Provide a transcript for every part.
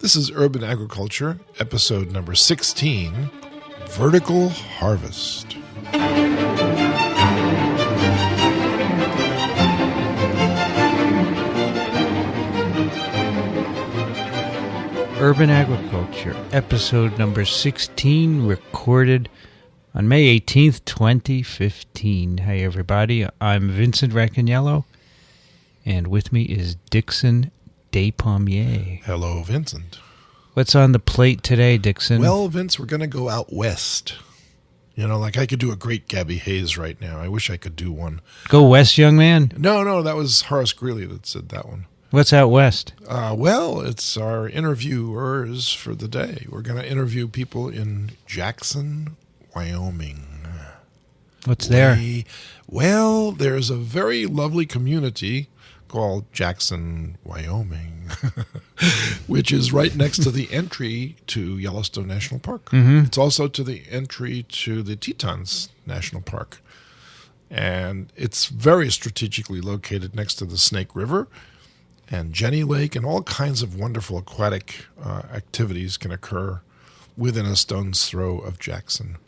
This is Urban Agriculture, episode number 16, Vertical Harvest. Urban Agriculture, episode number 16, recorded on May 18th, 2015. Hey, everybody. I'm Vincent Racaniello, and with me is Dickson Despommier. Hello, Vincent. What's on the plate today, Dickson? Well, Vince, we're going to go out west. You know, like I could do a great Gabby Hayes right now. I wish I could do one. Go west, young man? No, that was Horace Greeley that said that one. What's out west? Well, it's our interviewers for the day. We're going to interview people in Jackson, Wyoming. What's there? Well, there's a very lovely community called Jackson, Wyoming, which is right next to the entry to Yellowstone National Park. Mm-hmm. It's also to the entry to the Tetons National Park. And it's very strategically located next to the Snake River and Jenny Lake, and all kinds of wonderful aquatic activities can occur within a stone's throw of Jackson.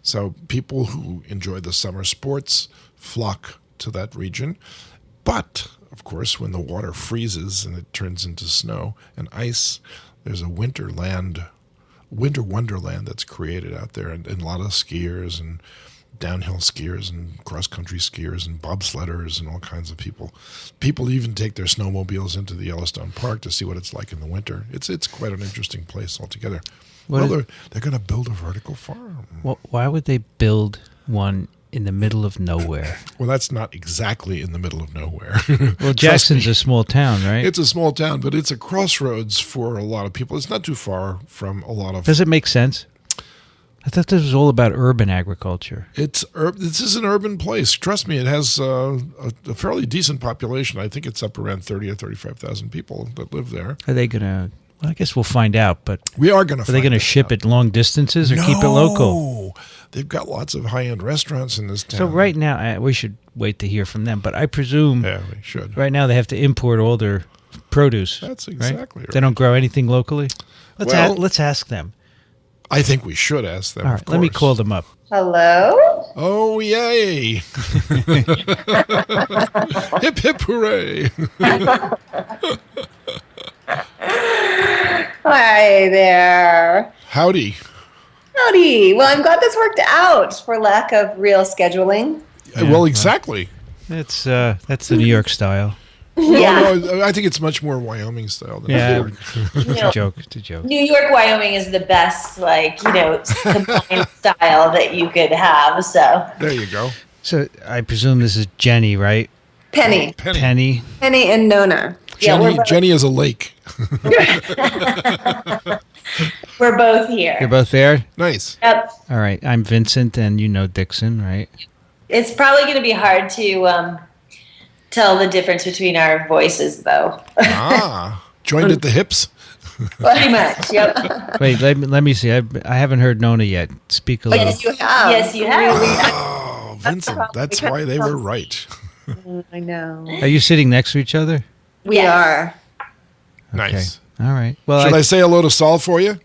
So people who enjoy the summer sports flock to that region. But, of course, when the water freezes and it turns into snow and ice, there's a winter wonderland that's created out there, and a lot of skiers and downhill skiers and cross-country skiers and bobsledders and all kinds of people. People even take their snowmobiles into the Yellowstone Park to see what it's like in the winter. It's quite an interesting place altogether. They're going to build a vertical farm. Well, why would they build one in the middle of nowhere? Well, that's not exactly in the middle of nowhere. Well, Jackson's a small town, right? It's a small town, but it's a crossroads for a lot of people. It's not too far from a lot of... Does it make sense? I thought this was all about urban agriculture. This is an urban place. Trust me, it has a fairly decent population. I think it's up around 30 or 35,000 people that live there. Are they going to... Well, I guess we'll find out, but... We are going to find out. Are they going to ship it long distances or keep it local? They've got lots of high-end restaurants in this town. So right now, we should wait to hear from them, but I presume... Yeah, we should. Right now they have to import all their produce. That's exactly right. They don't grow anything locally? Let's ask them. I think we should ask them, all right, of course. Let me call them up. Hello? Oh, yay. Hip, hip, hooray. Hi there. Howdy. Well, I'm glad this worked out for lack of real scheduling. Yeah, well, exactly. That's the New York style. Yeah. No, I think it's much more Wyoming style than New York. It's a joke. New York, Wyoming is the best, combined style that you could have. So there you go. So I presume this is Jenny, right? Penny and Nona. Jenny is a lake. We're both here. You're both there? Nice. Yep. All right. I'm Vincent, and you know Dickson, right? It's probably going to be hard to tell the difference between our voices, though. Joined at the hips? Pretty much, yep. Wait, let me see. I haven't heard Nona yet. Speak a little. Yes, you have. Yes, you have. Oh, Vincent, that's why they were right. I know. Are you sitting next to each other? We are. Nice. Okay. All right. Well, should I say hello to Saul for you?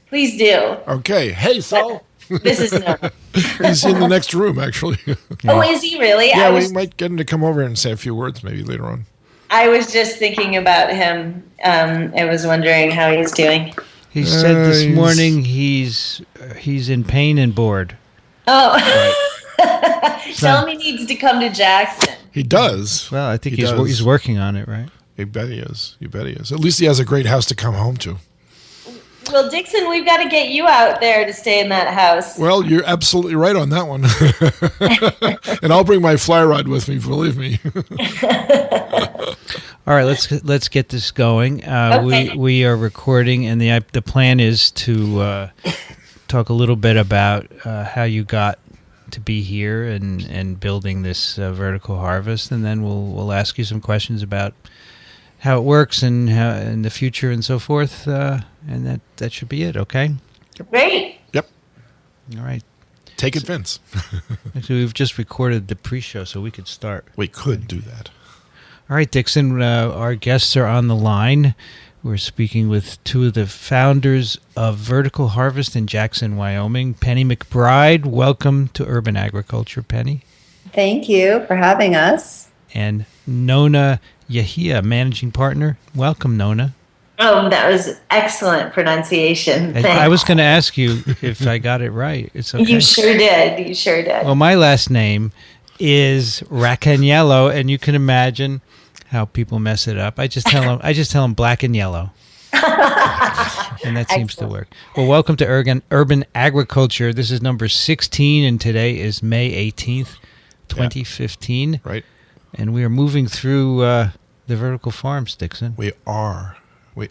Please do. Okay. Hey, Saul. This is Nona. He's in the next room, actually. Yeah. Oh, is he really? Yeah, we might get him to come over and say a few words maybe later on. I was just thinking about him. I was wondering how he's doing. He said this morning he's in pain and bored. Oh. Right. Tell him he needs to come to Jackson. He does. Well, I think he's working on it, right? You bet he is. At least he has a great house to come home to. Well, Dickson, we've got to get you out there to stay in that house. Well, you're absolutely right on that one. And I'll bring my fly rod with me, believe me. All right, let's get this going. Okay. We are recording, and the plan is to talk a little bit about how you got to be here and building this vertical harvest, and then we'll ask you some questions about how it works and how in the future and so forth, and that should be it. Okay. Great. Yep. All right. Take it, Vince. Actually, we've just recorded the pre-show, so we could start. We could do that. All right, Dickson, our guests are on the line. We're speaking with two of the founders of Vertical Harvest in Jackson, Wyoming. Penny McBride, welcome to Urban Agriculture, Penny. Thank you for having us. And Nona Yehia, managing partner. Welcome, Nona. Oh, that was excellent pronunciation. Thanks. I was going to ask you if I got it right. It's okay. You sure did. You sure did. Well, my last name is Racaniello, and you can imagine how people mess it up. I just tell them black and yellow. And that seems to work. Well, welcome to Urban Agriculture. This is number 16, and today is May 18th, 2015. Yeah. Right. And we are moving through the vertical farms, Dickson. We are. We're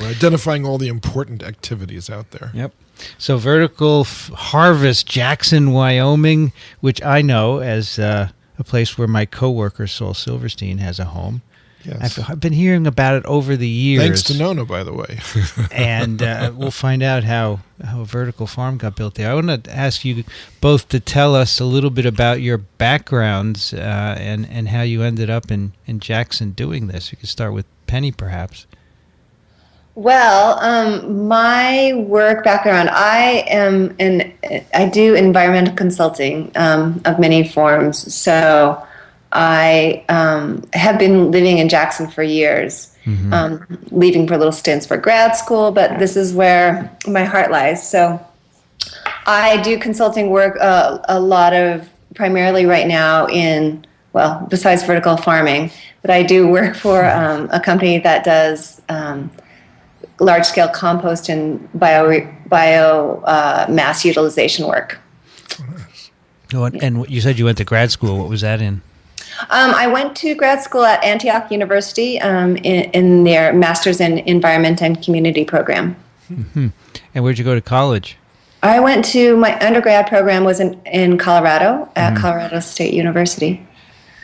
identifying all the important activities out there. Yep. So Vertical Harvest, Jackson, Wyoming, which I know as a place where my coworker Saul Silverstein has a home. Yes. I've been hearing about it over the years. Thanks to Nona, by the way. And we'll find out how a vertical farm got built there. I want to ask you both to tell us a little bit about your backgrounds and how you ended up in Jackson doing this. You could start with Penny, perhaps. Well, my work background, I do environmental consulting of many forms. So I have been living in Jackson for years, leaving for little stints for grad school, but this is where my heart lies. So I do consulting work a lot of, primarily right now besides vertical farming, but I do work for a company that does large-scale compost and bio mass utilization work. Oh, and you said you went to grad school. What was that in? I went to grad school at Antioch University in their Master's in Environment and Community program. Mm-hmm. And where'd you go to college? I went to, my undergrad program was in Colorado at Colorado State University.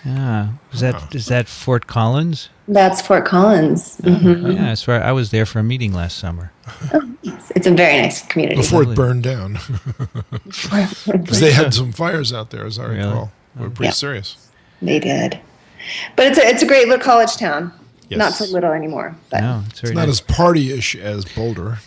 Is that Fort Collins? That's Fort Collins. Mm-hmm. Yeah, that's right. I was there for a meeting last summer. Oh, it's a very nice community. Before it burned down. Because they had some fires out there, as I recall. They were pretty serious. They did. But it's a great little college town. Yes. Not so little anymore. But no, it's not as party-ish as Boulder.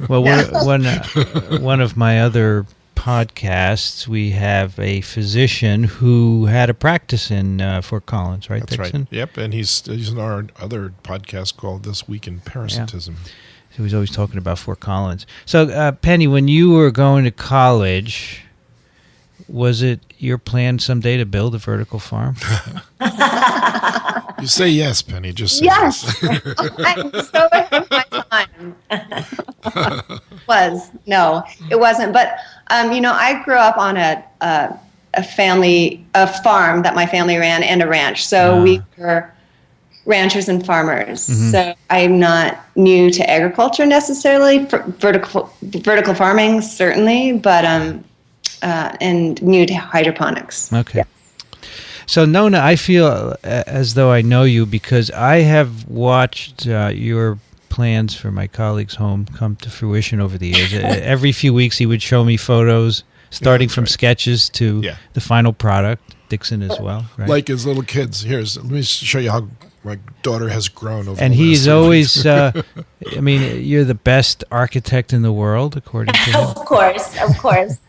Well, one of my other podcasts, we have a physician who had a practice in Fort Collins, right? That's Dickson? right. Yep, and he's in our other podcast called This Week in Parasitism. Yeah. So he's always talking about Fort Collins. So, Penny, when you were going to college, was it your plan someday to build a vertical farm? You say yes, Penny. Just say yes. I'm so ahead of my time. No, it wasn't. But I grew up on a farm that my family ran and a ranch. So we were ranchers and farmers. Mm-hmm. So I'm not new to agriculture necessarily. Vertical farming certainly, but and new to hydroponics. Okay. Yeah. So, Nona, I feel as though I know you because I have watched your plans for my colleague's home come to fruition over the years. Every few weeks he would show me photos, starting from sketches to the final product, Dickson as well. Right? Like his little kids. Let me show you how my daughter has grown over and the he's last always, you're the best architect in the world, according to him. Of course.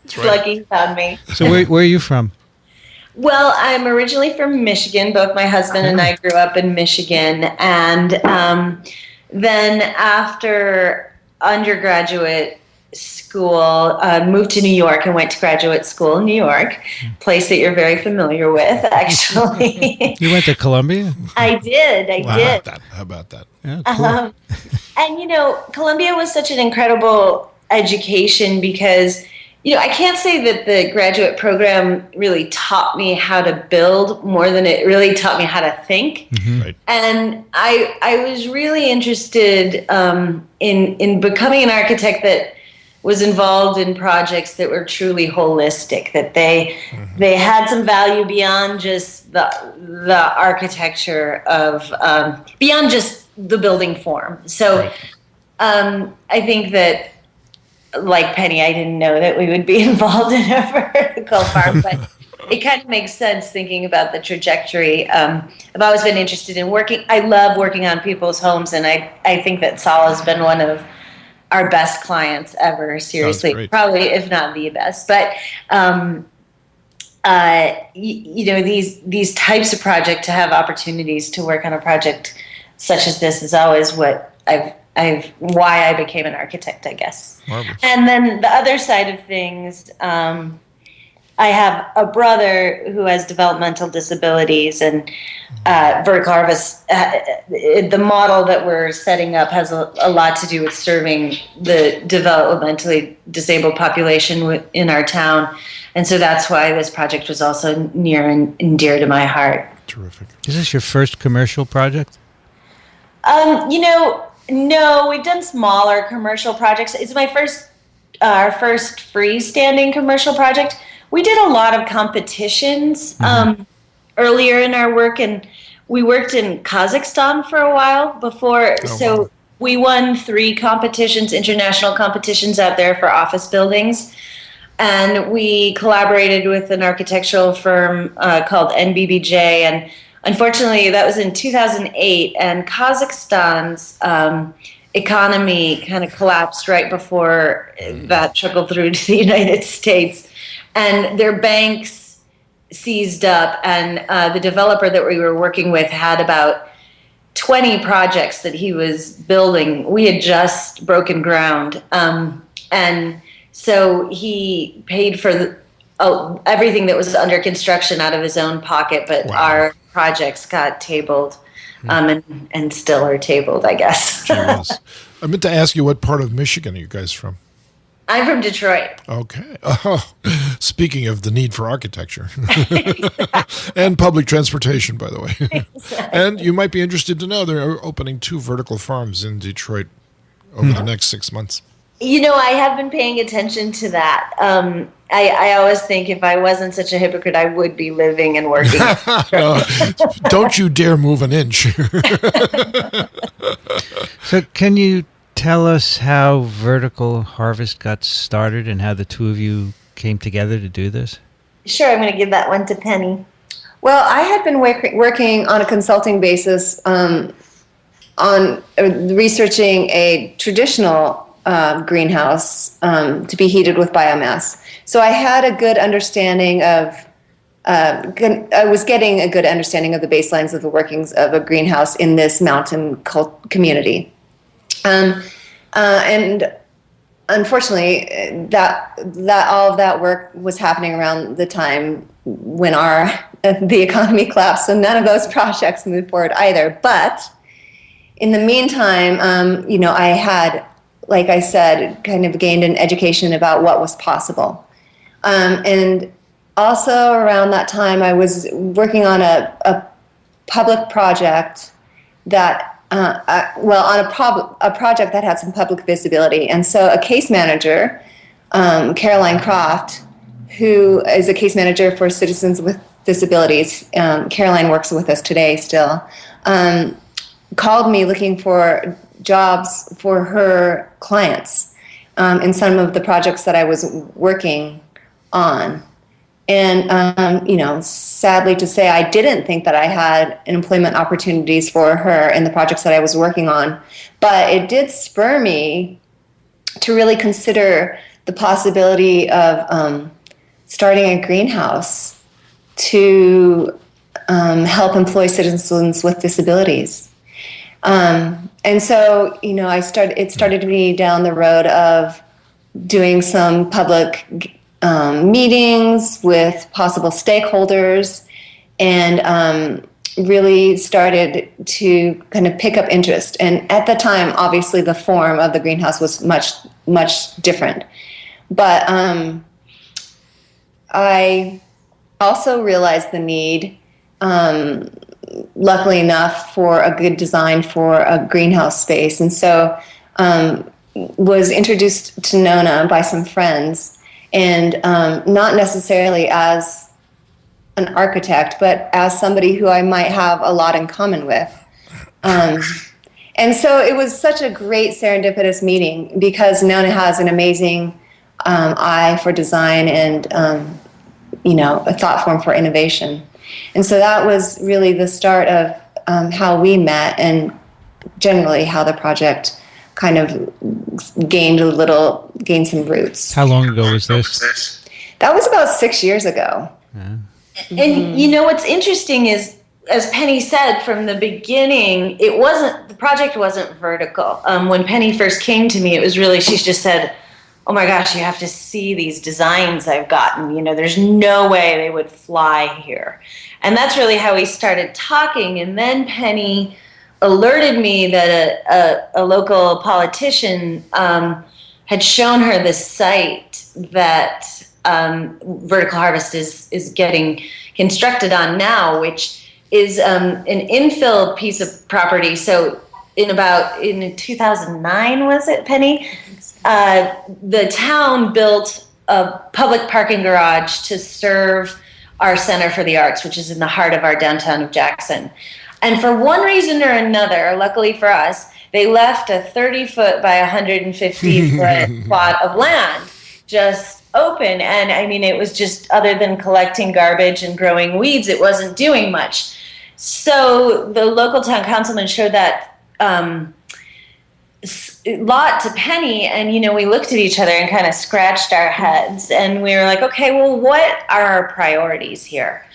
It's lucky he found me. So where are you from? Well, I'm originally from Michigan. Both my husband and I grew up in Michigan. And then after undergraduate school, moved to New York and went to graduate school in New York, place that you're very familiar with, actually. You went to Columbia? I did. How about that? Yeah, cool. And, Columbia was such an incredible education because I can't say that the graduate program really taught me how to build more than it really taught me how to think. Mm-hmm. Right. And I was really interested in becoming an architect that was involved in projects that were truly holistic, that they had some value beyond just the architecture of beyond just the building form. So I think that, like Penny, I didn't know that we would be involved in a vertical farm, but it kind of makes sense thinking about the trajectory. I've always been interested in working. I love working on people's homes, and I think that Saul has been one of our best clients ever. Seriously, probably if not the best. But these types of project, to have opportunities to work on a project such as this is always what why I became an architect, I guess. Marvelous. And then the other side of things, I have a brother who has developmental disabilities, and Vertical Harvest, the model that we're setting up has a lot to do with serving the developmentally disabled population in our town. And so that's why this project was also near and dear to my heart. Terrific. Is this your first commercial project? No, we've done smaller commercial projects. It's our first freestanding commercial project. We did a lot of competitions earlier in our work, and we worked in Kazakhstan for a while before. Wow. We won 3 competitions, international competitions out there for office buildings. And we collaborated with an architectural firm called NBBJ, and unfortunately, that was in 2008, and Kazakhstan's economy kind of collapsed right before that trickled through to the United States, and their banks seized up, and the developer that we were working with had about 20 projects that he was building. We had just broken ground, and so he paid for everything that was under construction out of his own pocket, but our projects got tabled, and still are tabled, I guess. Jeez. I meant to ask you, what part of Michigan are you guys from? I'm from Detroit. Okay. Oh, speaking of the need for architecture. And public transportation, by the way. Exactly. And you might be interested to know they're opening 2 vertical farms in Detroit over the next 6 months. I have been paying attention to that. I always think if I wasn't such a hypocrite, I would be living and working. Don't you dare move an inch. So can you tell us how Vertical Harvest got started and how the two of you came together to do this? Sure, I'm going to give that one to Penny. Well, I had been working on a consulting basis on researching a traditional greenhouse to be heated with biomass. So I had a good understanding of, I was getting a good understanding of the baselines of the workings of a greenhouse in this mountain community. And unfortunately, that all of that work was happening around the time when the economy collapsed, so none of those projects moved forward either. But in the meantime, I had, like I said, kind of gained an education about what was possible. And also around that time, I was working on a public project that, on a project that had some public visibility. And so a case manager, Caroline Croft, who is a case manager for citizens with disabilities, Caroline works with us today still, called me looking for jobs for her clients in some of the projects that I was working on. And, sadly to say, I didn't think that I had employment opportunities for her in the projects that I was working on. But it did spur me to really consider the possibility of starting a greenhouse to help employ citizens with disabilities. And so, it started me down the road of doing some public meetings with possible stakeholders, and really started to kind of pick up interest. And at the time, obviously, the form of the greenhouse was much, much different. But I also realized the need, luckily enough, for a good design for a greenhouse space. And so was introduced to Nona by some friends, and not necessarily as an architect, but as somebody who I might have a lot in common with. And so it was such a great serendipitous meeting, because Nona has an amazing eye for design and a thought form for innovation. And so that was really the start of how we met, and generally how the project kind of gained some roots. How long ago was this? That was about 6 years ago. Yeah. And what's interesting is, as Penny said from the beginning, the project wasn't vertical. When Penny first came to me, it was really, she just said, oh my gosh, you have to see these designs I've gotten. There's no way they would fly here. And that's really how we started talking. And then Penny alerted me that a local politician had shown her this site that Vertical Harvest is getting constructed on now, which is an infill piece of property. So in 2009, was it, Penny? The town built a public parking garage to serve our Center for the Arts, which is in the heart of our downtown of Jackson. And for one reason or another, luckily for us, they left a 30-foot by 150-foot plot of land just open. And I mean, it was just, other than collecting garbage and growing weeds, it wasn't doing much. So the local town councilman showed that lot to Penny, and we looked at each other and kind of scratched our heads, and we were like, okay, well, what are our priorities here?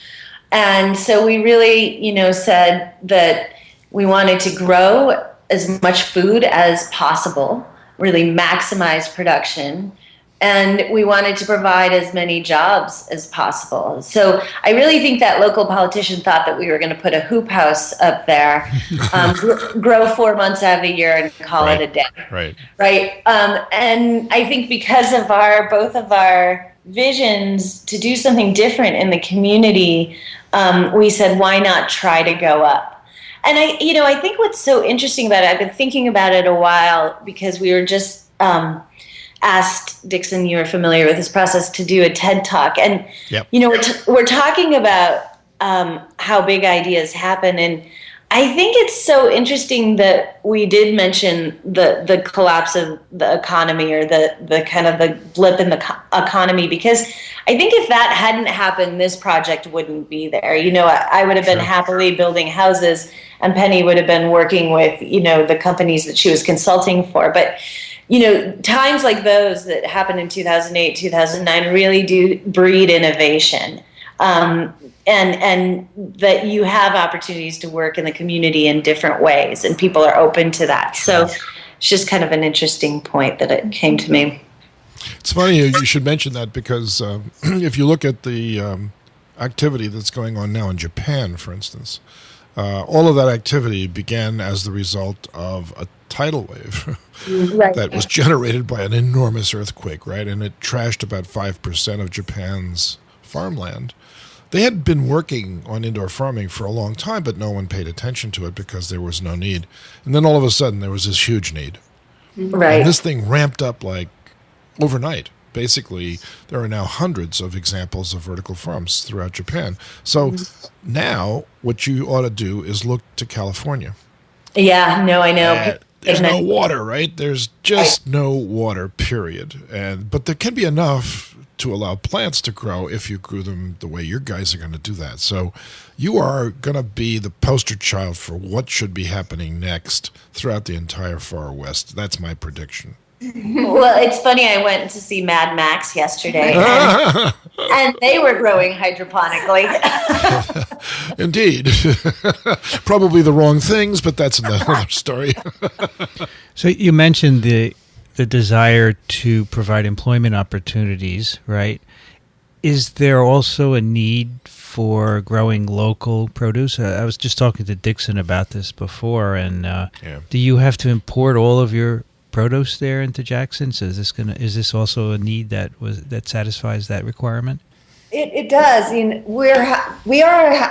And so we really said that we wanted to grow as much food as possible, really maximize production, and we wanted to provide as many jobs as possible. So I really think that local politician thought that we were going to put a hoop house up there, grow 4 months out of the year and call it a day. Right. And I think because of both of our visions to do something different in the community, we said, why not try to go up? And I think what's so interesting about it, I've been thinking about it a while, because we were just asked, Dickson, you are familiar with this process, to do a TED Talk. And, yep. We're talking about how big ideas happen. And I think it's so interesting that we did mention the collapse of the economy, or the kind of the blip in the economy, because I think if that hadn't happened, this project wouldn't be there. I would have been happily building houses, and Penny would have been working with, the companies that she was consulting for. But times like those that happened in 2008, 2009 really do breed innovation. And that you have opportunities to work in the community in different ways, and people are open to that. So it's just kind of an interesting point that it came to me. It's funny you should mention that, because if you look at the activity that's going on now in Japan, for instance, all of that activity began as the result of a tidal wave that was generated by an enormous earthquake, right? And it trashed about 5% of Japan's farmland. They had been working on indoor farming for a long time, but no one paid attention to it because there was no need. And then all of a sudden, there was this huge need. Right. And this thing ramped up like overnight. Basically, there are now hundreds of examples of vertical farms throughout Japan. So now what you ought to do is look to California. Yeah, no, I know. There's no water, right? There's just no water, period. But there can be enough to allow plants to grow if you grew them the way your guys are going to do that. So you are going to be the poster child for what should be happening next throughout the entire Far West. That's my prediction. Well, it's funny, I went to see Mad Max yesterday, and they were growing hydroponically. Indeed. Probably the wrong things, but that's another story. So you mentioned the desire to provide employment opportunities, right? Is there also a need for growing local produce? I was just talking to Dickson about this before, and do you have to import all of your produce there into Jackson? So is this also a need that satisfies that requirement? It does. We are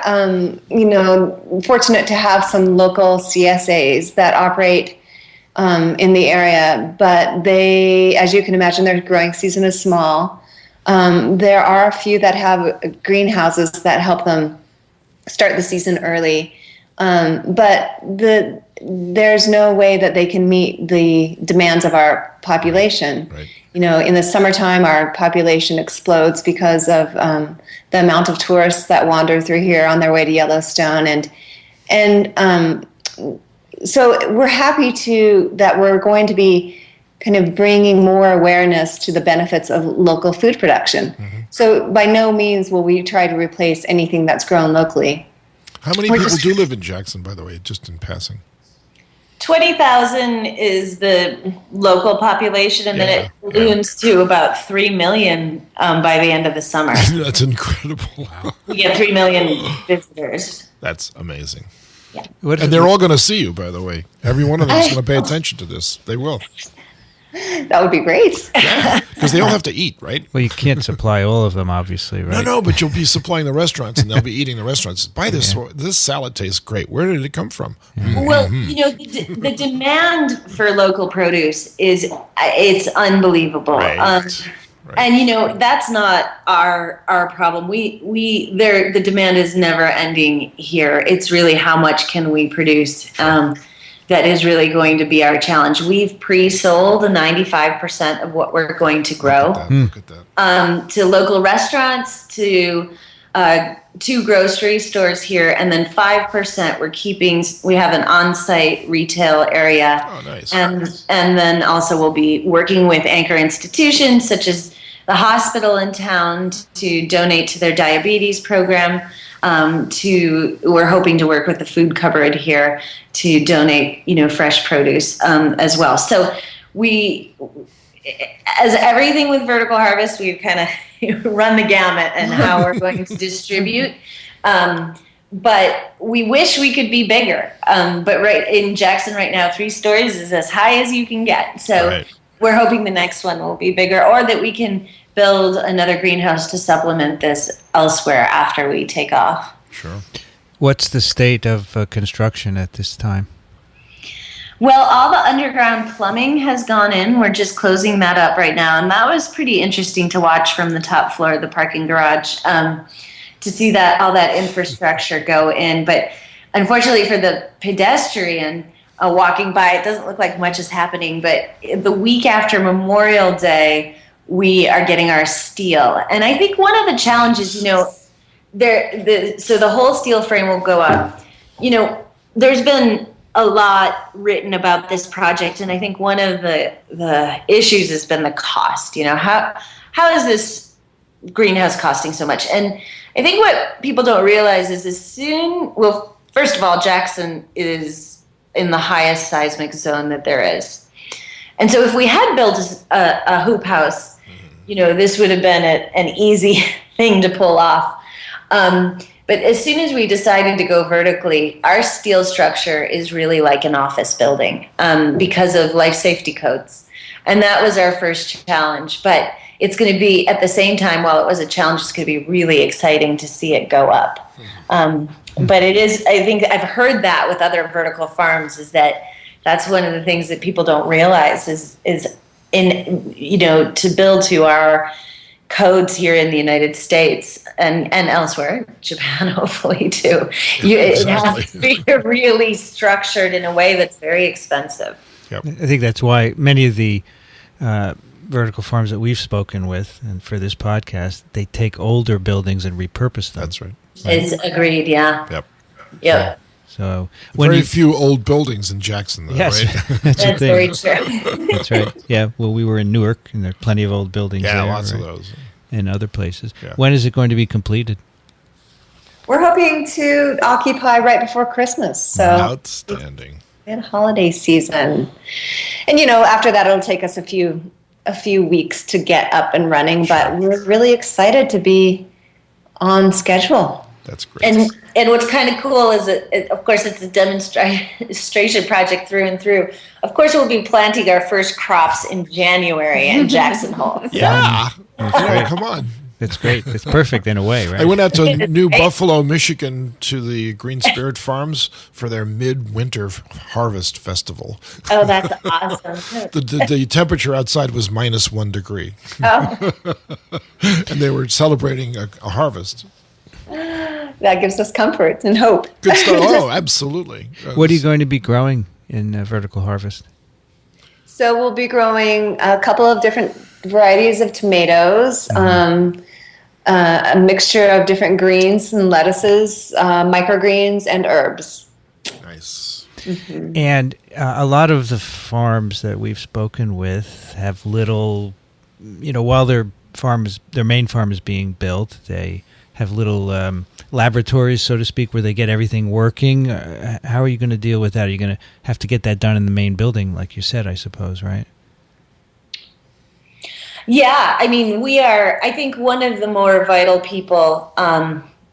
fortunate to have some local CSAs that operate in the area, but they, as you can imagine, their growing season is small. There are a few that have greenhouses that help them start the season early, but there's no way that they can meet the demands of our population. Right. In the summertime, our population explodes because of the amount of tourists that wander through here on their way to Yellowstone, and so we're happy that we're going to be kind of bringing more awareness to the benefits of local food production. Mm-hmm. So by no means will we try to replace anything that's grown locally. How many people do live in Jackson, by the way, just in passing? 20,000 is the local population, and then it balloons to about 3 million by the end of the summer. That's incredible. We get 3 million visitors. That's amazing. Yeah. And they're all going to see you, by the way. Every one of them is going to pay attention to this. They will. That would be great. Yeah, because they all have to eat, right? Well, you can't supply all of them, obviously, right? No, but you'll be supplying the restaurants, and they'll be eating the restaurants. Buy this. This salad tastes great. Where did it come from? Mm-hmm. Well, the demand for local produce it's unbelievable. Right. Right. And that's not our problem. The demand is never ending here. It's really how much can we produce. That is really going to be our challenge. We've pre-sold 95% of what we're going to grow. Look at that. To local restaurants, to two grocery stores here, and then 5% we're keeping. We have an on-site retail area. Oh, nice. And then also we'll be working with anchor institutions such as the hospital in town to donate to their diabetes program. We're hoping to work with the food cupboard here to donate, fresh produce as well. So as everything with vertical harvest, we've kind of run the gamut and how we're going to distribute. But we wish we could be bigger. But right in Jackson right now, 3 stories is as high as you can get. So we're hoping the next one will be bigger, or that we can build another greenhouse to supplement this elsewhere after we take off. Sure. What's the state of construction at this time? Well, all the underground plumbing has gone in. We're just closing that up right now. And that was pretty interesting to watch from the top floor of the parking garage, to see all that infrastructure go in. But unfortunately for the pedestrian walking by, it doesn't look like much is happening. But the week after Memorial Day, we are getting our steel. And I think one of the challenges, so the whole steel frame will go up. There's been a lot written about this project, and I think one of the issues has been the cost. How is this greenhouse costing so much? And I think what people don't realize is first of all, Jackson is in the highest seismic zone that there is. And so if we had built a hoop house, this would have been an easy thing to pull off. But as soon as we decided to go vertically, our steel structure is really like an office building because of life safety codes. And that was our first challenge. But it's going to be, at the same time, while it was a challenge, it's going to be really exciting to see it go up. But it is, I think I've heard that with other vertical farms, is that's one of the things that people don't realize is to build to our codes here in the United States and elsewhere, Japan hopefully too. It has to be really structured in a way that's very expensive. Yep. I think that's why many of the vertical farms that we've spoken with, and for this podcast, they take older buildings and repurpose them. That's right. It's agreed, yeah. Yep. So very few old buildings in Jackson, though, yes, right? that's very true. That's right. Yeah. Well, we were in Newark, and there are plenty of old buildings there. Yeah, lots of those. And other places. Yeah. When is it going to be completed? We're hoping to occupy right before Christmas. So outstanding. In holiday season. And after that it'll take us a few weeks to get up and running, but we're really excited to be on schedule. That's great. And what's kind of cool is of course it's a demonstration project through and through. Of course we'll be planting our first crops in January in Jackson Hole. Yeah. Come on. That's great. It's perfect in a way, right? I went out to New Buffalo, Michigan, to the Green Spirit Farms for their midwinter harvest festival. Oh, that's awesome. The temperature outside was -1 degree. Oh. And they were celebrating a harvest. That gives us comfort and hope. Good stuff. Oh, absolutely. What are you going to be growing in vertical harvest? So we'll be growing a couple of different varieties of tomatoes, a mixture of different greens and lettuces, microgreens, and herbs. Nice. Mm-hmm. And a lot of the farms that we've spoken with have little, while their main farm is being built, they have little laboratories, so to speak, where they get everything working. How are you going to deal with that? Are you going to have to get that done in the main building, like you said, I suppose, right? Yeah, I mean, I think one of the more vital people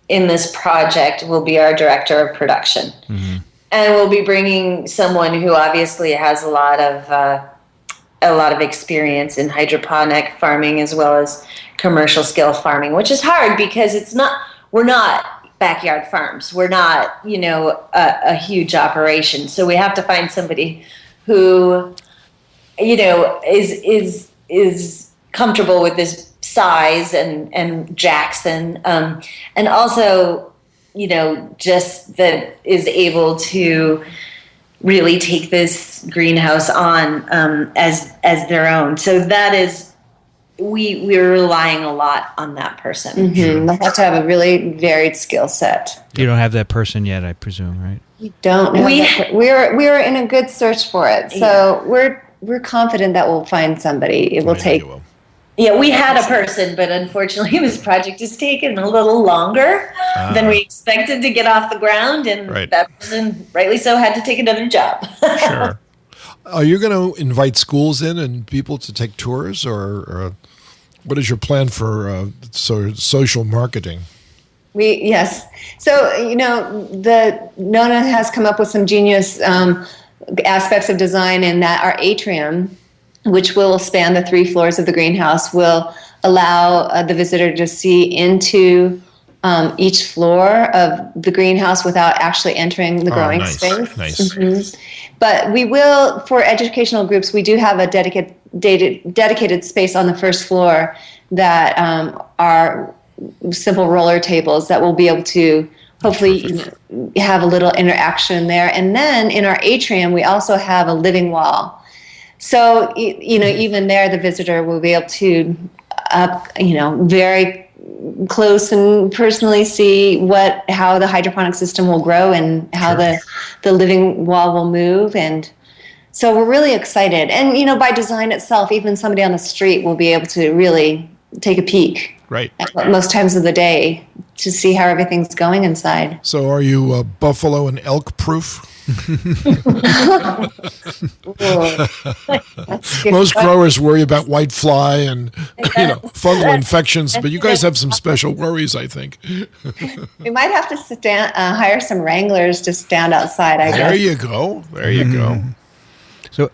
in this project will be our director of production. Mm-hmm. And we'll be bringing someone who obviously has a lot of experience in hydroponic farming as well as commercial scale farming, which is hard because we're not backyard farms. We're not, a huge operation. So we have to find somebody who, is comfortable with this size and Jackson, and also, just that is able to really take this greenhouse on as their own. So that is, we're relying a lot on that person. Mm-hmm. They have to have a really varied skill set. You don't have that person yet, I presume, right? We don't. We're in a good search for it, so we're confident that we'll find somebody. It will take. Yeah, we had a person, but unfortunately this project has taken a little longer than we expected to get off the ground, and that person, rightly so, had to take another job. Sure. Are you going to invite schools in and people to take tours, or what is your plan for social marketing? Yes. So, the Nona has come up with some genius aspects of design in that our atrium, which will span the 3 floors of the greenhouse, will allow the visitor to see into each floor of the greenhouse without actually entering the growing space. Nice. Mm-hmm. But we will, for educational groups, we do have a dedicated space on the first floor that are simple roller tables that will be able to hopefully have a little interaction there. And then in our atrium, we also have a living wall. So, even there, the visitor will be able to, very close and personally see how the hydroponic system will grow and how the living wall will move. And so we're really excited. And, by design itself, even somebody on the street will be able to really take a peek. Right. At most times of the day to see how everything's going inside. So are you buffalo and elk proof? Most growers worry about white fly and fungal infections, but you guys have some special worries, I think. We might have to hire some wranglers to stand outside, I guess. There you go. So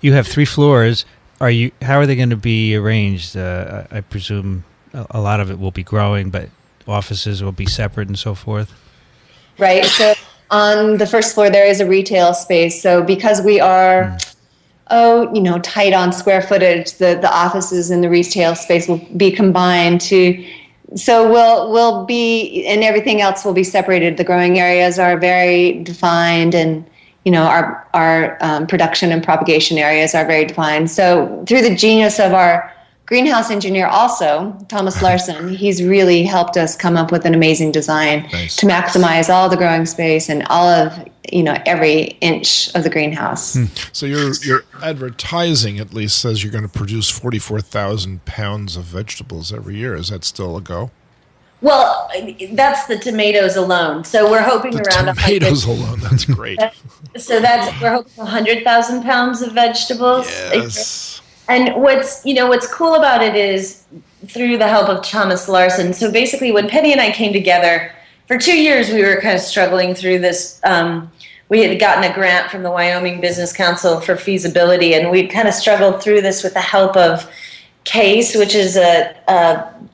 you have 3 floors. How are they going to be arranged? I presume a lot of it will be growing, but offices will be separate and so forth. Right. So on the first floor, there is a retail space. So because we are, tight on square footage, the offices and the retail space will be combined so we'll be, and everything else will be separated. The growing areas are very defined, and, our production and propagation areas are very defined. So through the genius of our greenhouse engineer also, Thomas Larson, he's really helped us come up with an amazing design to maximize all the growing space and all of, every inch of the greenhouse. So your advertising at least says you're going to produce 44,000 pounds of vegetables every year. Is that still a go? Well, that's the tomatoes alone. So we're hoping around tomatoes alone. That's great. So we're hoping 100,000 pounds of vegetables. Yes. And what's cool about it is through the help of Thomas Larson. So basically when Penny and I came together, for 2 years we were kind of struggling through this. We had gotten a grant from the Wyoming Business Council for feasibility, and we kind of struggled through this with the help of CASE, which is a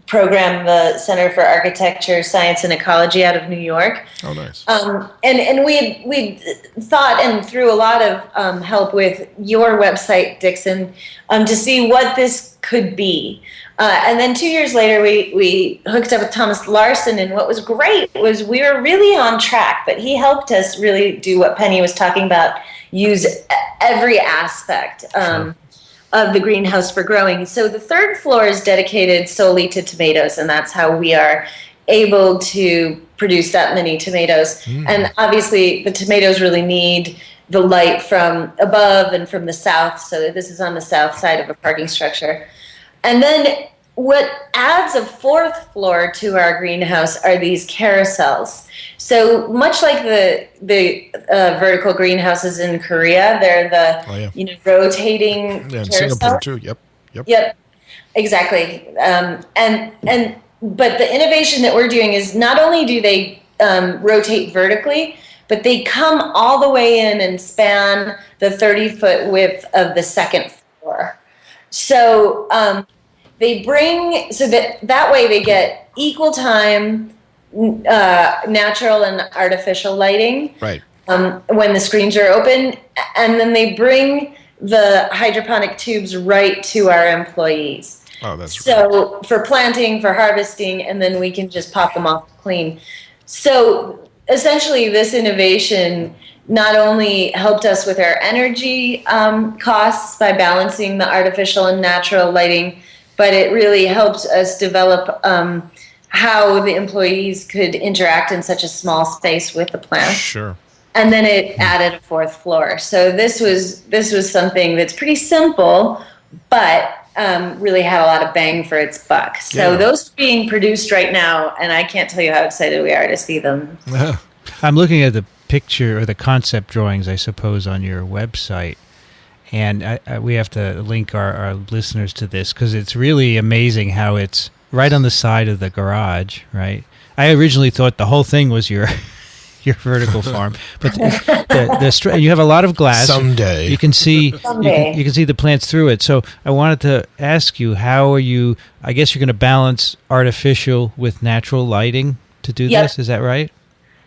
program, the Center for Architecture, Science, and Ecology out of New York. Oh, nice. And we thought, and through a lot of help with your website, Dickson, to see what this could be. And then 2 years later, we hooked up with Thomas Larson, and what was great was we were really on track, but he helped us really do what Penny was talking about, use every aspect of the greenhouse for growing. So the third floor is dedicated solely to tomatoes, and that's how we are able to produce that many tomatoes. And obviously the tomatoes really need the light from above and from the south, so this is on the south side of a parking structure. And then what adds a fourth floor to our greenhouse are these carousels. So much like the vertical greenhouses in Korea, they're the rotating in carousel. Singapore too. Yep, exactly. But the innovation that we're doing is not only do they rotate vertically, but they come all the way in and span the 30-foot width of the second floor. So they bring, so that way they get equal time, natural and artificial lighting. Right. When the screens are open, and then they bring the hydroponic tubes right to our employees. Oh, that's so for planting, for harvesting, and then we can just pop them off clean. So essentially, this innovation not only helped us with our energy costs by balancing the artificial and natural lighting, but it really helped us develop how the employees could interact in such a small space with the plants. Sure. And then it added a fourth floor. So this was something that's pretty simple, but really had a lot of bang for its buck. So those are being produced right now, and I can't tell you how excited we are to see them. I'm looking at the picture or the concept drawings, I suppose, on your website. And we have to link our listeners to this because it's really amazing how it's right on the side of the garage, right? I originally thought the whole thing was your vertical farm, but you have a lot of glass. Someday you can see you can see the plants through it. So I wanted to ask you, how are you? I guess you're going to balance artificial with natural lighting to do this. Is that right?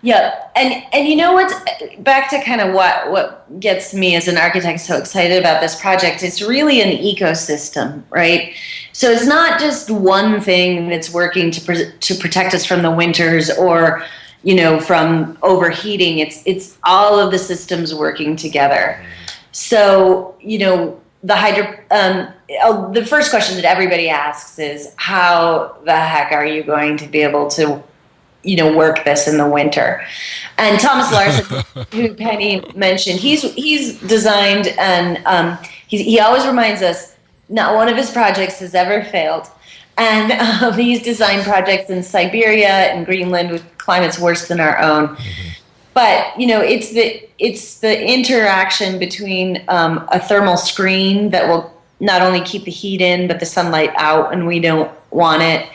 Yeah, and you know what's back to kind of what gets me as an architect so excited about this project? It's really an ecosystem, right? So it's not just one thing that's working to protect us from the winters or from overheating. It's all of the systems working together. So the first question that everybody asks is, how the heck are you going to be able to work this in the winter? And Thomas Larson, who Penny mentioned, he's designed, and he always reminds us not one of his projects has ever failed. And he's designed projects in Siberia and Greenland with climates worse than our own. Mm-hmm. But it's the interaction between a thermal screen that will not only keep the heat in but the sunlight out when we don't want it.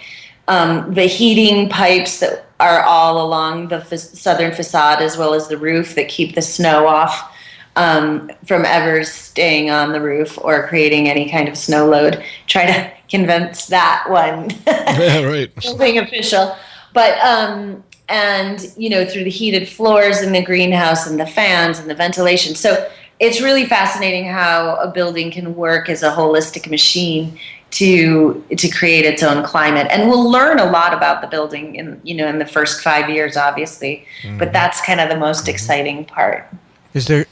The heating pipes that are all along the southern facade as well as the roof that keep the snow off from ever staying on the roof or creating any kind of snow load. Try to convince that one. Yeah, right. Building official. But and through the heated floors in the greenhouse and the fans and the ventilation. So it's really fascinating how a building can work as a holistic machine to create its own climate. And we'll learn a lot about the building in the first 5 years, obviously. Mm-hmm. But that's kind of the most exciting part. Is it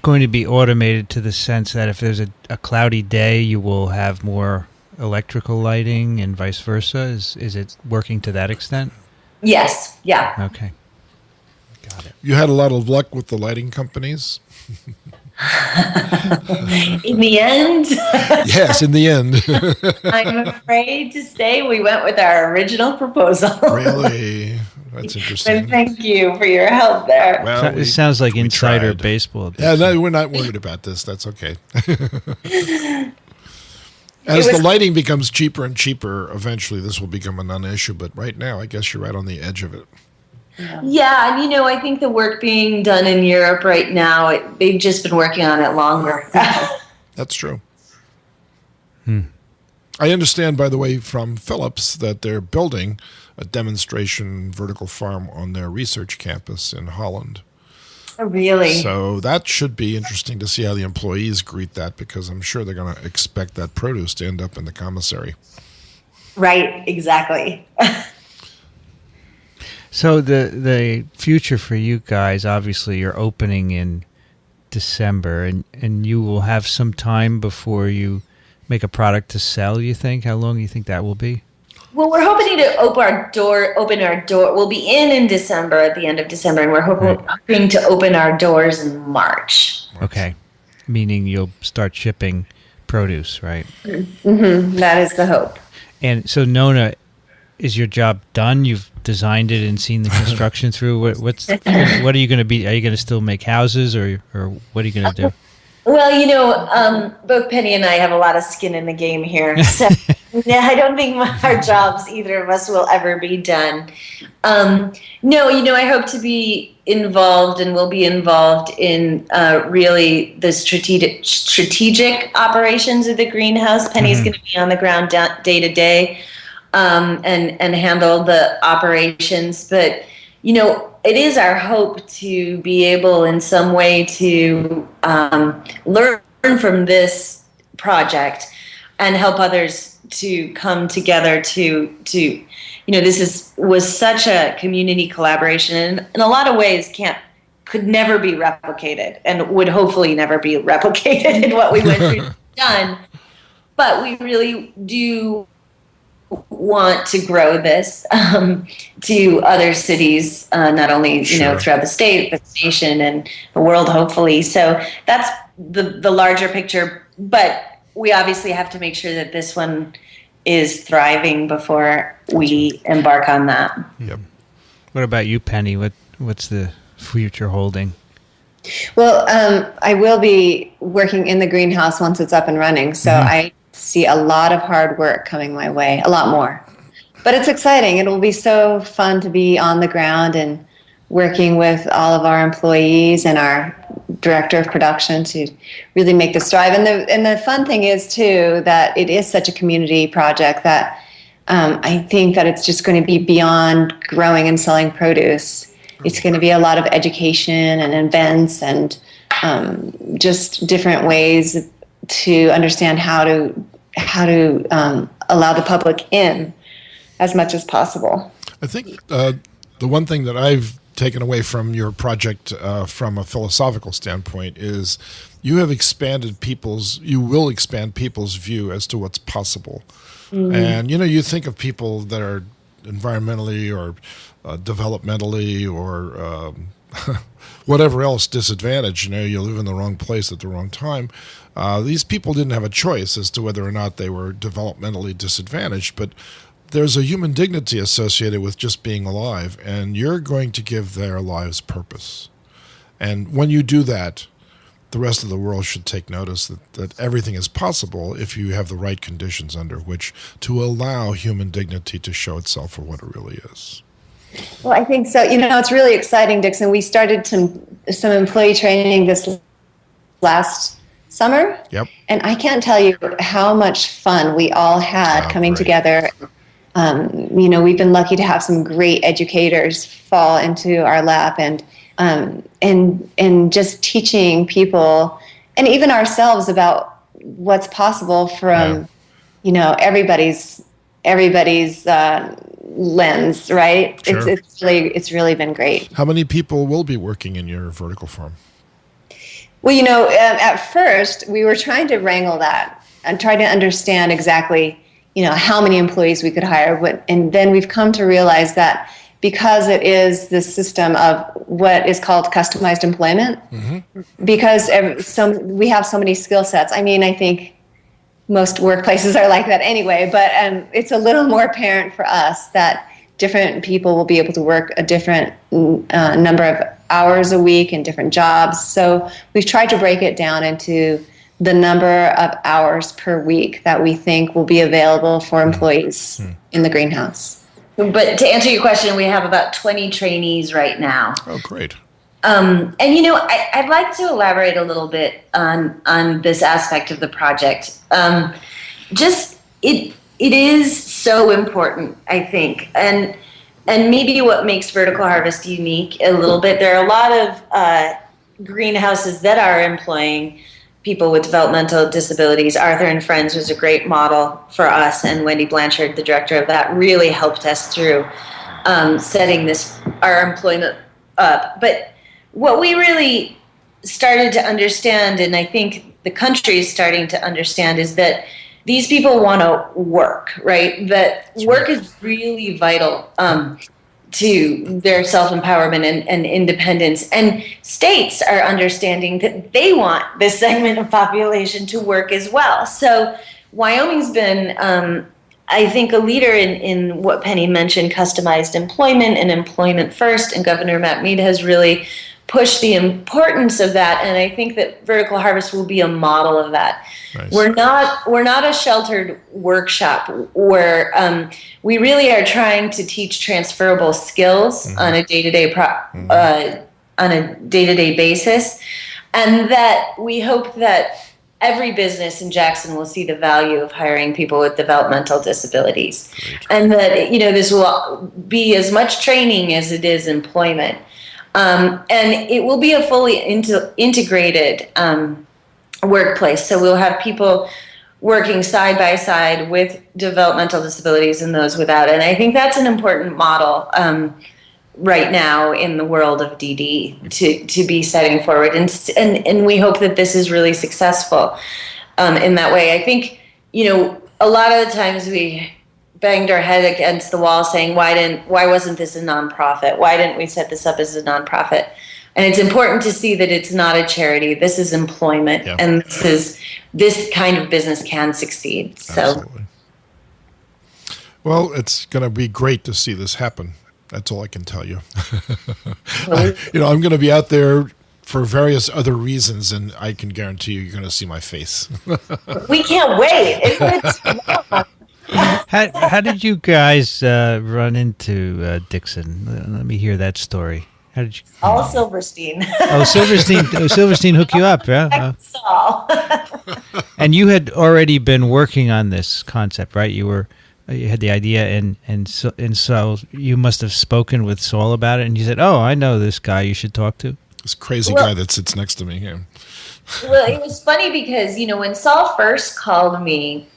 going to be automated to the sense that if there's a cloudy day, you will have more electrical lighting and vice versa? Is it working to that extent? Yes. Yeah. Okay. Got it. You had a lot of luck with the lighting companies? In the end? Yes, in the end. I'm afraid to say we went with our original proposal. Really? That's interesting. And thank you for your help there. Well, it sounds like insider baseball. Yeah, no, we're not worried about this. That's okay. As the lighting becomes cheaper and cheaper, eventually this will become a non-issue. But right now, I guess you're right on the edge of it. Yeah, and I think the work being done in Europe right now, they've just been working on it longer. That's true. I understand, by the way, from Philips that they're building a demonstration vertical farm on their research campus in Holland. Oh, really? So that should be interesting to see how the employees greet that, because I'm sure they're going to expect that produce to end up in the commissary. Right, exactly. So the future for you guys, obviously you're opening in December, and you will have some time before you make a product to sell, you think? How long do you think that will be? Well, we're hoping to open our door. We'll be in December, at the end of December, and we're hoping to open our doors in March. Okay. Meaning you'll start shipping produce, right? Mm-hmm. That is the hope. And so, Nona, is your job done? You've designed it and seen the construction through. What are you going to be? Are you going to still make houses, or what are you going to do? Well, both Penny and I have a lot of skin in the game here, so I don't think our jobs, either of us, will ever be done. No, I hope to be involved and will be involved in really the strategic operations of the greenhouse. Penny's going to be on the ground day to day and handle the operations, but it is our hope to be able in some way to learn from this project and help others to come together to this was such a community collaboration, and in a lot of ways could never be replicated and would hopefully never be replicated in what we went through done. But we really do want to grow this to other cities, not only throughout the state, but the nation and the world, hopefully. So that's the larger picture. But we obviously have to make sure that this one is thriving before we embark on that. Yep. What about you, Penny? What's the future holding? Well, I will be working in the greenhouse once it's up and running. So I see a lot of hard work coming my way, a lot more. But it's exciting. It will be so fun to be on the ground and working with all of our employees and our director of production to really make this thrive. And the fun thing is, too, that it is such a community project that I think that it's just going to be beyond growing and selling produce. It's going to be a lot of education and events and just different ways to understand how to allow the public in as much as possible. I think the one thing that I've taken away from your project from a philosophical standpoint is you will expand people's view as to what's possible. And, you think of people that are environmentally or developmentally or whatever else disadvantaged, you live in the wrong place at the wrong time. These people didn't have a choice as to whether or not they were developmentally disadvantaged, but there's a human dignity associated with just being alive, and you're going to give their lives purpose. And when you do that, the rest of the world should take notice that everything is possible if you have the right conditions under which to allow human dignity to show itself for what it really is. Well, I think so. It's really exciting, Dickson. We started some employee training this last summer. Yep. And I can't tell you how much fun we all had coming together. We've been lucky to have some great educators fall into our lap and just teaching people and even ourselves about what's possible from everybody's lens, right? Sure. It's really been great. How many people will be working in your vertical farm? Well, at first we were trying to wrangle that and try to understand exactly, how many employees we could hire. And then we've come to realize that because it is this system of what is called customized employment, because we have so many skill sets. I mean, I think most workplaces are like that anyway, but it's a little more apparent for us that different people will be able to work a different number of hours a week in different jobs. So we've tried to break it down into the number of hours per week that we think will be available for employees in the greenhouse. But to answer your question, we have about 20 trainees right now. Oh, great. And I'd like to elaborate a little bit on this aspect of the project. It is so important, I think, and maybe what makes Vertical Harvest unique a little bit. There are a lot of greenhouses that are employing people with developmental disabilities. Arthur and Friends was a great model for us, and Wendy Blanchard, the director of that, really helped us through setting our employment up. But what we really started to understand, and I think the country is starting to understand, is that these people want to work, right? That work is really vital to their self-empowerment and independence. And states are understanding that they want this segment of population to work as well. So Wyoming's been, I think, a leader in what Penny mentioned, customized employment and employment first, and Governor Matt Mead has really pushed the importance of that, and I think that Vertical Harvest will be a model of that. Nice. We're not a sheltered workshop where we really are trying to teach transferable skills on a day-to-day on a day-to-day basis, and that we hope that every business in Jackson will see the value of hiring people with developmental disabilities. Great. And that this will be as much training as it is employment. And it will be a fully integrated workplace. So we'll have people working side by side with developmental disabilities and those without. And I think that's an important model right now in the world of DD to be setting forward. And we hope that this is really successful in that way. I think, a lot of the times we banged our head against the wall saying, why wasn't this a nonprofit? Why didn't we set this up as a nonprofit? And it's important to see that it's not a charity. This is employment, and this kind of business can succeed. So, absolutely. Well, it's going to be great to see this happen. That's all I can tell you. I'm going to be out there for various other reasons, and I can guarantee you're going to see my face. We can't wait. It's How did you guys run into Dickson? Let me hear that story. How did you? All Silverstein. Silverstein hooked you up, yeah. And you had already been working on this concept, right? You had the idea, and so you must have spoken with Saul about it, and you said, "Oh, I know this guy. You should talk to." This crazy guy that sits next to me here. Well, it was funny because when Saul first called me.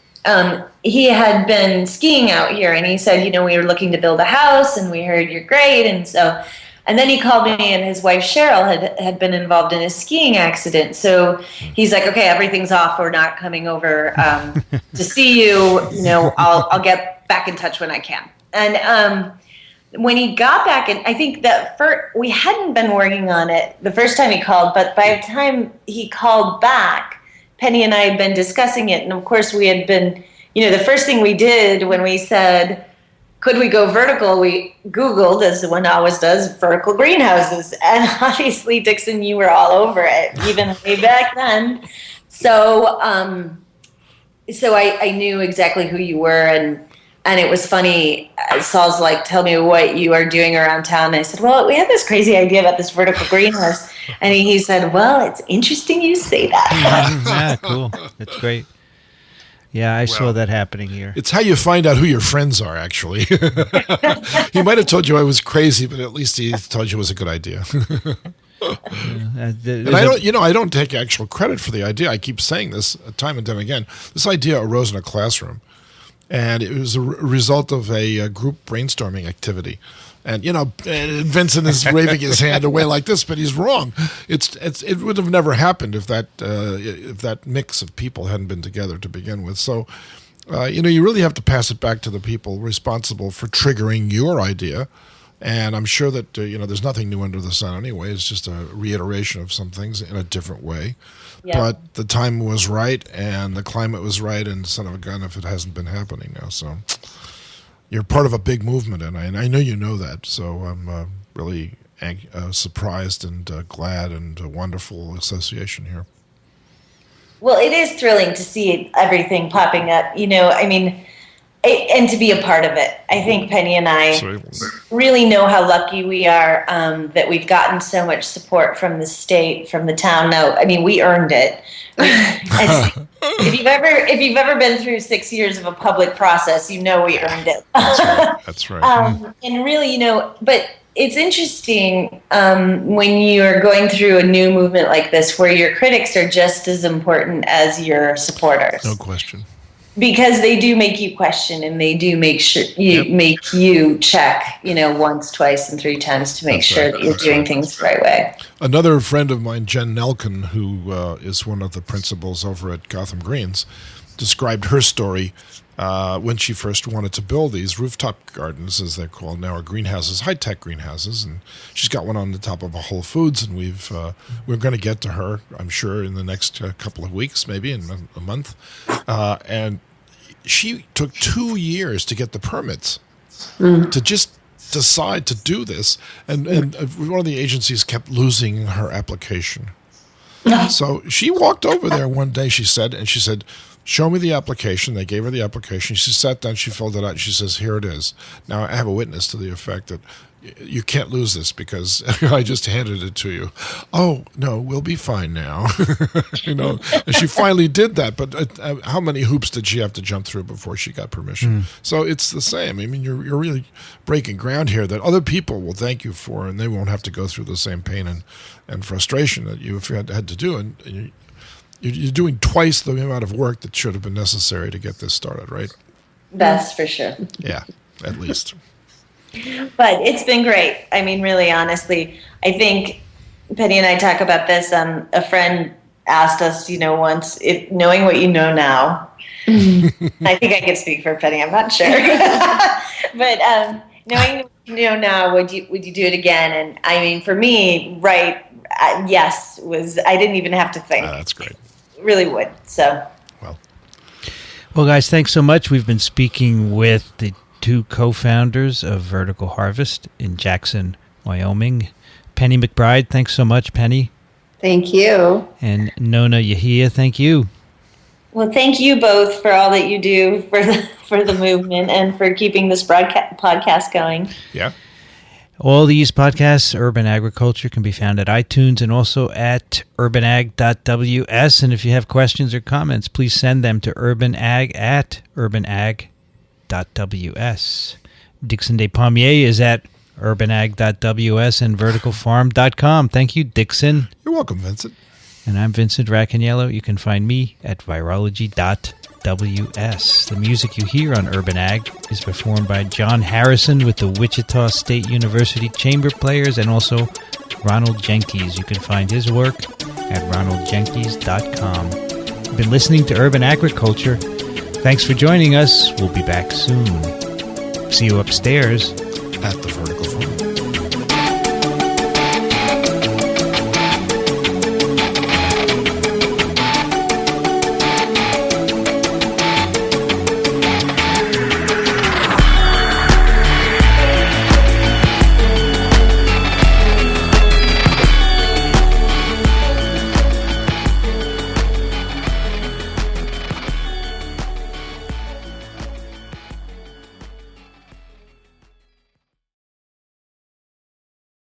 He had been skiing out here, and he said, we were looking to build a house, and we heard you're great, and then he called me, and his wife Cheryl had been involved in a skiing accident, so he's like, okay, everything's off, we're not coming over to see you, I'll get back in touch when I can. And when he got back, and I think that we hadn't been working on it the first time he called, but by the time he called back, Penny and I had been discussing it, and of course we had been, the first thing we did when we said, could we go vertical, we Googled, as one always does, vertical greenhouses. And obviously, Dickson, you were all over it, even way back then. So I knew exactly who you were, and it was funny. Saul's like, tell me what you are doing around town. And I said, well, we had this crazy idea about this vertical greenhouse. And he said, well, it's interesting you say that. Yeah, cool. That's great. Yeah, I saw that happening here. It's how you find out who your friends are, actually. He might have told you I was crazy, but at least he told you it was a good idea. And I don't take actual credit for the idea. I keep saying this time and time again. This idea arose in a classroom. And it was a result of a group brainstorming activity. And, Vincent is waving his hand away like this, but he's wrong. It would have never happened if that mix of people hadn't been together to begin with. So, you really have to pass it back to the people responsible for triggering your idea. And I'm sure that, there's nothing new under the sun anyway. It's just a reiteration of some things in a different way. Yeah. But the time was right, and the climate was right, and son of a gun if it hasn't been happening now. So you're part of a big movement, and I know you know that. So I'm really surprised and glad, and a wonderful association here. Well, it is thrilling to see everything popping up, and to be a part of it. I think Penny and I really know how lucky we are that we've gotten so much support from the state, from the town. Now, we earned it. If you've ever been through 6 years of a public process, we earned it. That's right. And really, but it's interesting when you're going through a new movement like this, where your critics are just as important as your supporters. No question. because they do make you question, and they do make you check, once, twice, and 3 times to make sure that you're doing things the right way. Another friend of mine, Jen Nelkin, who is one of the principals over at Gotham Greens, described her story when she first wanted to build these rooftop gardens, as they're called now, or greenhouses, high-tech greenhouses. And she's got one on the top of a Whole Foods, and we're going to get to her, I'm sure, in the next couple of weeks, maybe in a month. And she took 2 years to get the permits to just decide to do this. And one of the agencies kept losing her application. So she walked over there one day, she said, show me the application. They gave her the application. She sat down, she filled it out, and she says, here it is. Now, I have a witness to the effect that you can't lose this because I just handed it to you. Oh, no, we'll be fine now. And she finally did that. But how many hoops did she have to jump through before she got permission? So it's the same. I mean, you're really breaking ground here that other people will thank you for, and they won't have to go through the same pain and frustration that you've had to do. And you're doing twice the amount of work that should have been necessary to get this started, right? That's for sure. Yeah, at least. But it's been great. I mean, really, honestly, I think Penny and I talk about this. A friend asked us, once, if knowing what you know now, I think I can speak for Penny, I'm not sure. But knowing what you know now, would you do it again? And I mean, for me, right, yes, I didn't even have to think. That's great. Really would. So. Well, guys, thanks so much. We've been speaking with the 2 co-founders of Vertical Harvest in Jackson, Wyoming. Penny McBride, thanks so much, Penny. Thank you. And Nona Yehia, thank you. Well, thank you both for all that you do for the movement and for keeping this podcast going. Yeah. All these podcasts, Urban Agriculture, can be found at iTunes and also at urbanag.ws. And if you have questions or comments, please send them to urbanag@urbanag.ws. Dickson Despommier is at urbanag.ws and verticalfarm.com. Thank you, Dickson. You're welcome, Vincent. And I'm Vincent Racaniello. You can find me at virology.ws. The music you hear on Urban Ag is performed by John Harrison with the Wichita State University Chamber Players and also Ronald Jenkins. You can find his work at ronaldjenkins.com. You've been listening to Urban Agriculture. Thanks for joining us. We'll be back soon. See you upstairs at the Vertical Farm.